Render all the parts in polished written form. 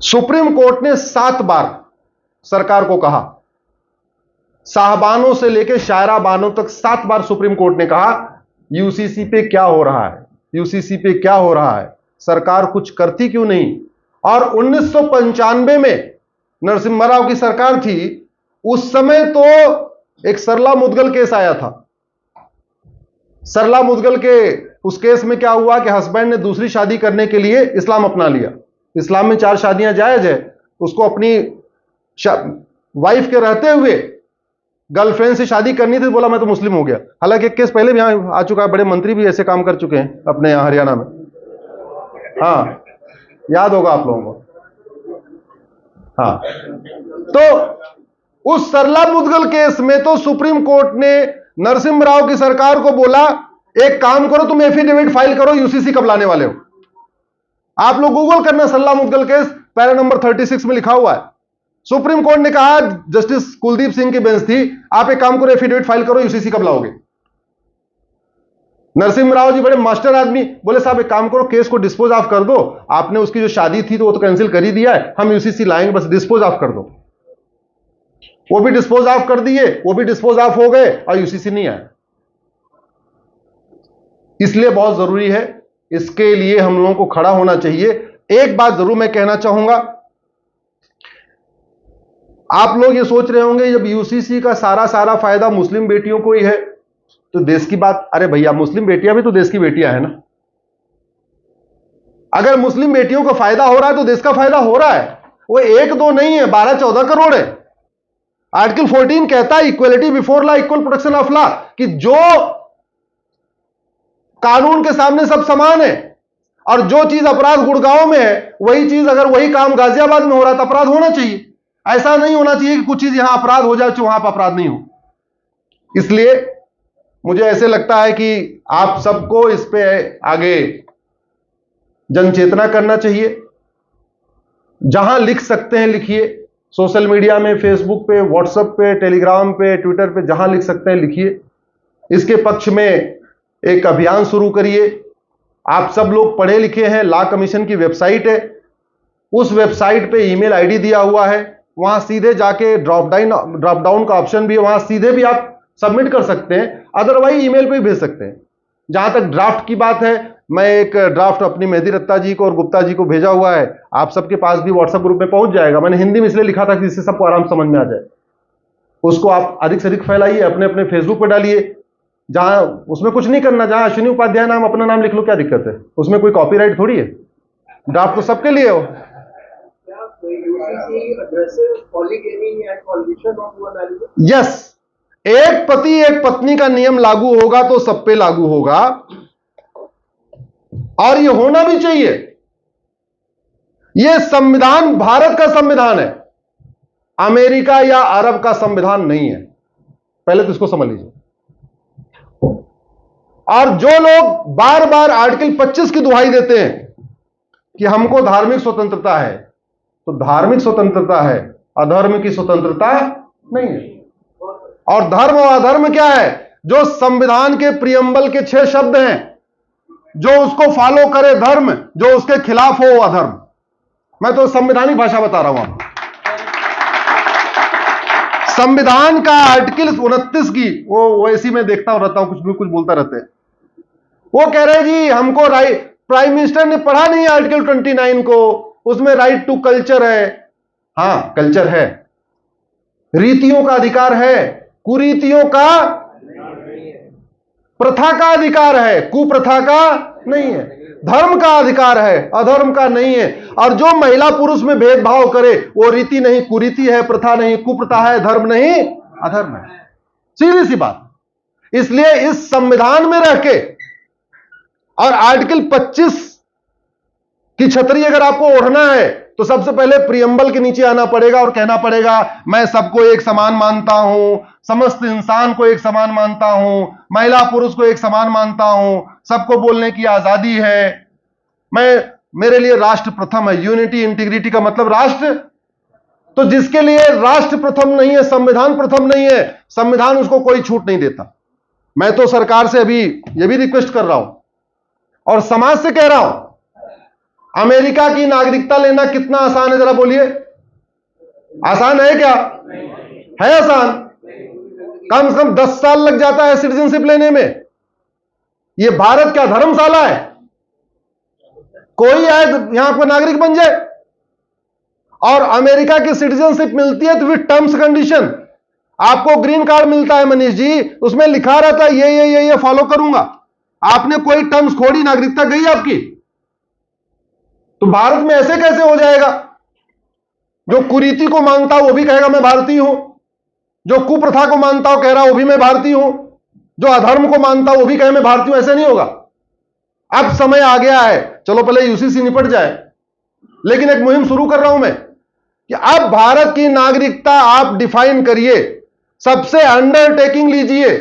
Supreme court ने 7 बार सरकार को कहा, साहबानों से लेकर शायरा बानों तक 7 बार सुप्रीम कोर्ट ने कहा यूसीसी पे क्या हो रहा है, यूसीसी पे क्या हो रहा है, सरकार कुछ करती क्यों नहीं। और 1995 में नरसिम्हा राव की सरकार थी, उस समय तो एक सरला मुदगल केस आया था। सरला मुदगल के उस केस में क्या हुआ कि हस्बैंड ने दूसरी शादी करने के लिए इस्लाम अपना लिया। इस्लाम में 4 शादियां जायज है, उसको अपनी वाइफ के रहते हुए गर्लफ्रेंड से शादी करनी थी, बोला मैं तो मुस्लिम हो गया। हालांकि एक केस पहले भी यहां आ चुका है, बड़े मंत्री भी ऐसे काम कर चुके हैं अपने यहां हरियाणा में। हाँ, याद होगा आप लोगों को। हाँ, तो उस सरला मुदगल केस में तो सुप्रीम कोर्ट ने नरसिम्हा राव की सरकार को बोला एक काम करो, तुम एफिडेविट फाइल करो, यूसीसी कब लाने वाले हो। आप लोग गूगल करना, सरला मुदगल केस, पैरा नंबर 36 में लिखा हुआ है। सुप्रीम कोर्ट ने कहा, जस्टिस कुलदीप सिंह की बेंच थी, आप एक काम करो एफिडेविट फाइल करो, यूसीसी कब लाओगे। नरसिम्हा राव जी बड़े मास्टर आदमी, बोले साहब एक काम करो, केस को डिस्पोज ऑफ कर दो, आपने उसकी जो शादी थी तो वो तो कैंसिल कर ही दिया है, हम यूसीसी लाएंगे, बस डिस्पोज ऑफ कर दो। वो भी डिस्पोज ऑफ कर दिए, वो भी डिस्पोज ऑफ हो गए और यूसीसी नहीं आया। इसलिए बहुत जरूरी है, इसके लिए हम लोगों को खड़ा होना चाहिए। एक बात जरूर मैं कहना चाहूंगा, आप लोग ये सोच रहे होंगे जब यूसीसी का सारा फायदा मुस्लिम बेटियों को ही है तो देश की बात, अरे भैया मुस्लिम बेटियां भी तो देश की बेटियां हैं ना। अगर मुस्लिम बेटियों को फायदा हो रहा है तो देश का फायदा हो रहा है। वो 1-2 नहीं है, 12-14 करोड़ है। आर्टिकल 14 कहता है equality before law, equal protection of law, कि जो कानून के सामने सब समान है। और जो चीज अपराध गुड़गांव में है, वही चीज अगर वही काम गाजियाबाद में हो रहा है तो अपराध होना चाहिए। ऐसा नहीं होना चाहिए कि कुछ चीज यहां अपराध हो जाए तो वहां पर अपराध नहीं हो। इसलिए मुझे ऐसे लगता है कि आप सबको इस पे आगे जन चेतना करना चाहिए। जहां लिख सकते हैं लिखिए, सोशल मीडिया में, फेसबुक पे, व्हाट्सएप पे, टेलीग्राम पे, ट्विटर पे, जहां लिख सकते हैं लिखिए। इसके पक्ष में एक अभियान शुरू करिए। आप सब लोग पढ़े लिखे हैं, लॉ कमीशन की वेबसाइट है, उस वेबसाइट पे ईमेल आईडी दिया हुआ है, वहां सीधे जाके ड्रॉप डाउन का ऑप्शन भी है, वहां सीधे भी आप सबमिट कर सकते हैं, अदरवाइज ईमेल पे भी भेज सकते हैं। जहां तक ड्राफ्ट की बात है, मैं एक ड्राफ्ट अपनी मेहदी रत्ता जी को और गुप्ता जी को भेजा हुआ है, आप सबके पास भी व्हाट्सएप ग्रुप में पहुंच जाएगा। मैंने हिंदी में इसलिए लिखा था कि जिससे सबको आराम समझ में आ जाए। उसको आप अधिक से अधिक फैलाइए, अपने अपने फेसबुक पर डालिए। जहां उसमें कुछ नहीं करना, जहां अश्विनी उपाध्याय नाम अपना नाम लिख लो, क्या दिक्कत है, उसमें कोई कॉपीराइट थोड़ी है। ड्राफ्ट तो सबके लिए हो। यस, एक पति एक पत्नी का नियम लागू होगा तो सब पे लागू होगा, और ये होना भी चाहिए। ये संविधान भारत का संविधान है, अमेरिका या अरब का संविधान नहीं है। पहले तो इसको समझ लीजिए। और जो लोग बार बार आर्टिकल 25 की दुहाई देते हैं कि हमको धार्मिक स्वतंत्रता है, तो धार्मिक स्वतंत्रता है, अधर्म की स्वतंत्रता नहीं है। और धर्म और अधर्म क्या है? जो संविधान के प्रियम्बल के 6 शब्द हैं, जो उसको फॉलो करे धर्म, जो उसके खिलाफ हो अधर्म। मैं तो संवैधानिक भाषा बता रहा हूं आपको। संविधान का आर्टिकल 29 की, वो ऐसी मैं देखता रहता हूं, कुछ भी कुछ बोलता रहते हैं। वो कह रहे जी हमको राइट, प्राइम मिनिस्टर ने पढ़ा नहीं आर्टिकल 29 को, उसमें राइट टू कल्चर है। हां, कल्चर है, रीतियों का अधिकार है, कुरीतियों का, प्रथा का अधिकार है, कुप्रथा का नहीं है, धर्म का अधिकार है, अधर्म का नहीं है। और जो महिला पुरुष में भेदभाव करे, वो रीति नहीं कुरीति है, प्रथा नहीं कुप्रथा है, धर्म नहीं अधर्म है। सीधी सी बात। इसलिए इस संविधान में रह के और आर्टिकल 25 की छतरी अगर आपको ओढ़ना है, तो सबसे पहले प्रियम्बल के नीचे आना पड़ेगा और कहना पड़ेगा मैं सबको एक समान मानता हूं, समस्त इंसान को एक समान मानता हूं, महिला पुरुष को एक समान मानता हूं, सबको बोलने की आजादी है, मेरे लिए राष्ट्र प्रथम है। यूनिटी इंटीग्रिटी का मतलब राष्ट्र। तो जिसके लिए राष्ट्र प्रथम नहीं है, संविधान प्रथम नहीं है, संविधान उसको कोई छूट नहीं देता। मैं तो सरकार से अभी यह भी रिक्वेस्ट कर रहा हूं और समाज से कह रहा हूं, अमेरिका की नागरिकता लेना कितना आसान है, जरा बोलिए। आसान है क्या? है आसान? कम से कम 10 साल लग जाता है सिटीजनशिप लेने में। यह भारत क्या धर्मशाला है? कोई आए यहां पर नागरिक बन जाए। और अमेरिका की सिटीजनशिप मिलती है तो विद टर्म्स कंडीशन। आपको ग्रीन कार्ड मिलता है मनीष जी, उसमें लिखा रहता है ये फॉलो करूंगा। आपने कोई टर्म्स खोड़ी, नागरिकता गई आपकी। तो भारत में ऐसे कैसे हो जाएगा? जो कुरीति को मानता हो वो भी कहेगा मैं भारतीय हूं, जो कुप्रथा को मानता हो कह रहा वो भी मैं भारतीय हूं, जो अधर्म को मानता हो वो भी कहे मैं भारतीय हूं। ऐसे नहीं होगा। अब समय आ गया है, चलो पहले यूसीसी निपट जाए, लेकिन एक मुहिम शुरू कर रहा हूं मैं कि अब भारत की नागरिकता आप डिफाइन करिए, सबसे अंडरटेकिंग लीजिए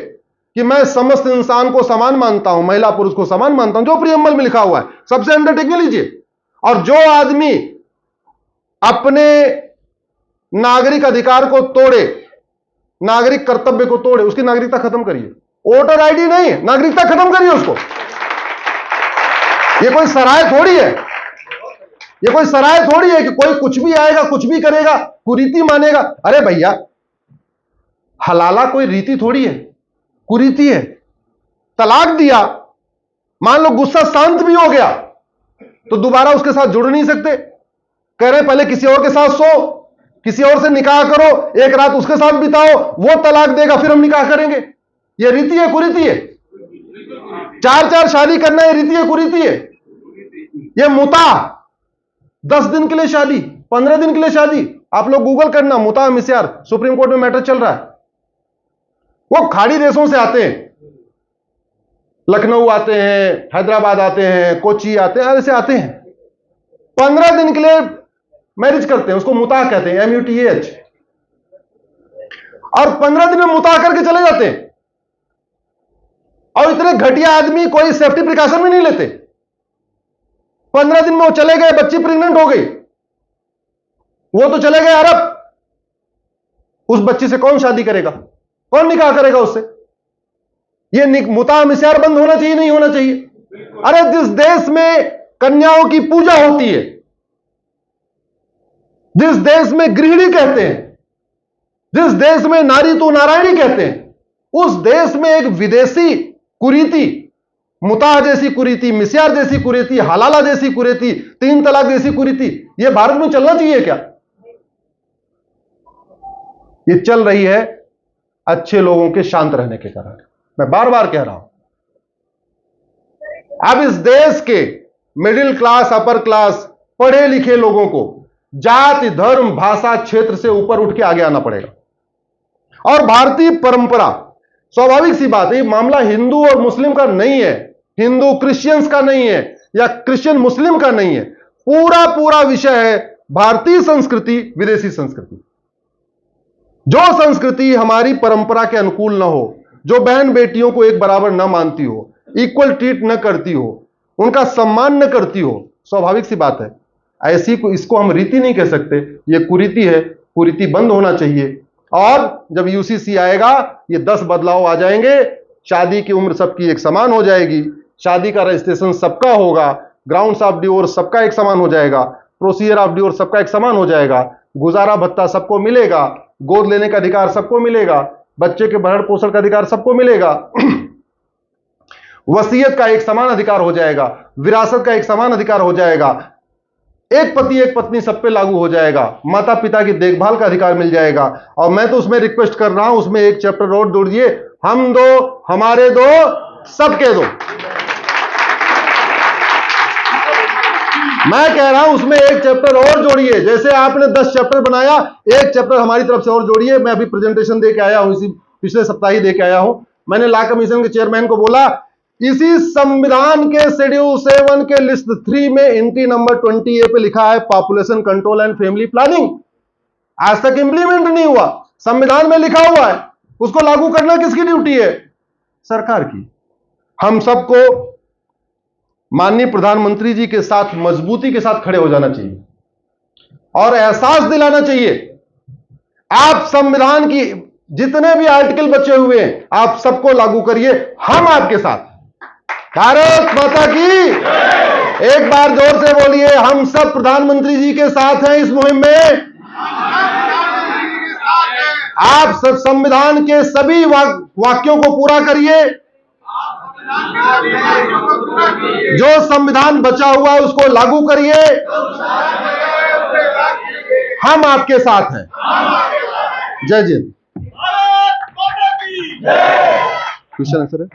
कि मैं समस्त इंसान को समान मानता हूं, महिला पुरुष को समान मानता हूं, जो प्रियम्बल में लिखा हुआ है, सबसे अंडरटेकिंग लीजिए। और जो आदमी अपने नागरिक अधिकार को तोड़े, नागरिक कर्तव्य को तोड़े, उसकी नागरिकता खत्म करिए। वोटर आईडी नहीं, नागरिकता खत्म करिए उसको। ये कोई सराय थोड़ी है, ये कोई सराय थोड़ी है कि कोई कुछ भी आएगा कुछ भी करेगा, कुरीति मानेगा। अरे भैया, हलाला कोई रीति थोड़ी है, कुरीति है। तलाक दिया, मान लो गुस्सा शांत भी हो गया तो दोबारा उसके साथ जुड़ नहीं सकते। कह रहे पहले किसी और के साथ सो, किसी और से निकाह करो, एक रात उसके साथ बिताओ, वो तलाक देगा फिर हम निकाह करेंगे। ये रीति है कुरीति है? 4-4 शादी करना ये रीति है कुरीति है? ये मुता 10 दिन के लिए शादी, 15 दिन के लिए शादी। आप लोग गूगल करना, मुता मिस्यार, सुप्रीम कोर्ट में मैटर चल रहा है। वो खाड़ी देशों से आते हैं, लखनऊ आते हैं, हैदराबाद आते हैं, कोची आते हैं, ऐसे आते हैं, 15 दिन के लिए मैरिज करते हैं, उसको मुता कहते हैं, MUTAH। और 15 दिन में मुता करके चले जाते हैं। और इतने घटिया आदमी कोई सेफ्टी प्रिकॉशन भी नहीं लेते। 15 दिन में वो चले गए, बच्ची प्रेग्नेंट हो गई, वो तो चले गए अरब। उस बच्ची से कौन शादी करेगा? कौन निकाह करेगा उससे? ये मुता मिस्यार बंद होना चाहिए, नहीं होना चाहिए? अरे जिस देश में कन्याओं की पूजा होती है, जिस देश में गृहिणी कहते हैं, जिस देश में नारी तो नारायणी कहते हैं, उस देश में एक विदेशी कुरीति, मुता जैसी कुरीति, मिस्यार जैसी कुरीति, हलाला जैसी कुरीति, 3 तलाक जैसी कुरीति, यह भारत में चलना चाहिए क्या? ये चल रही है अच्छे लोगों के शांत रहने के कारण। मैं बार बार कह रहा हूं, अब इस देश के मिडिल क्लास, अपर क्लास, पढ़े लिखे लोगों को जाति, धर्म, भाषा, क्षेत्र से ऊपर उठ के आगे आना पड़ेगा। और भारतीय परंपरा, स्वाभाविक सी बात है, मामला हिंदू और मुस्लिम का नहीं है, हिंदू क्रिश्चियंस का नहीं है, या क्रिश्चियन मुस्लिम का नहीं है। पूरा विषय है भारतीय संस्कृति, विदेशी संस्कृति। जो संस्कृति हमारी परंपरा के अनुकूल ना हो, जो बहन बेटियों को एक बराबर ना मानती हो, इक्वल ट्रीट न करती हो, उनका सम्मान न करती हो, स्वाभाविक सी बात है, ऐसी को इसको हम रीति नहीं कह सकते, ये कुरीति है। कुरीति बंद होना चाहिए। और जब यूसीसी आएगा, ये 10 बदलाव आ जाएंगे। शादी की उम्र सबकी एक समान हो जाएगी, शादी का रजिस्ट्रेशन सबका होगा, ग्राउंड्स ऑफ डिवोर्स सबका एक समान हो जाएगा, प्रोसीजर ऑफ डिवोर्स सबका एक समान हो जाएगा, गुजारा भत्ता सबको मिलेगा, गोद लेने का अधिकार सबको मिलेगा, बच्चे के भरण पोषण का अधिकार सबको मिलेगा, वसीयत का एक समान अधिकार हो जाएगा, विरासत का एक समान अधिकार हो जाएगा, एक पति एक पत्नी सब पे लागू हो जाएगा, माता पिता की देखभाल का अधिकार मिल जाएगा। और मैं तो उसमें रिक्वेस्ट कर रहा हूं, उसमें एक चैप्टर और जोड़ दिए, हम दो, हमारे दो, सबके दो। मैं कह रहा हूं उसमें एक चैप्टर और जोड़िए, जैसे आपने 10 चैप्टर बनाया, एक चैप्टर हमारी तरफ से और जोड़िए। मैं अभी प्रेजेंटेशन दे के आया हूं, इसी पिछले सप्ताह ही दे के आया हूं। मैंने लॉ कमीशन के चेयरमैन को बोला, इसी संविधान के शेड्यूल 7 के लिस्ट 3 में एंट्री नंबर 20A पे लिखा है population control and family planning. आज तक इंप्लीमेंट नहीं हुआ, संविधान में लिखा हुआ है, उसको लागू करना किसकी ड्यूटी है? सरकार की। हम सबको माननीय प्रधानमंत्री जी के साथ मजबूती के साथ खड़े हो जाना चाहिए और एहसास दिलाना चाहिए, आप संविधान की जितने भी आर्टिकल बचे हुए हैं आप सबको लागू करिए, हम आपके साथ। भारत माता की एक बार जोर से बोलिए, हम सब प्रधानमंत्री जी के साथ हैं इस मुहिम में। आप सब संविधान के सभी वाक्यों को पूरा करिए। जो संविधान बचा हुआ है उसको लागू करिए। हम आपके साथ हैं। जय जय। क्वेश्चन आंसर है।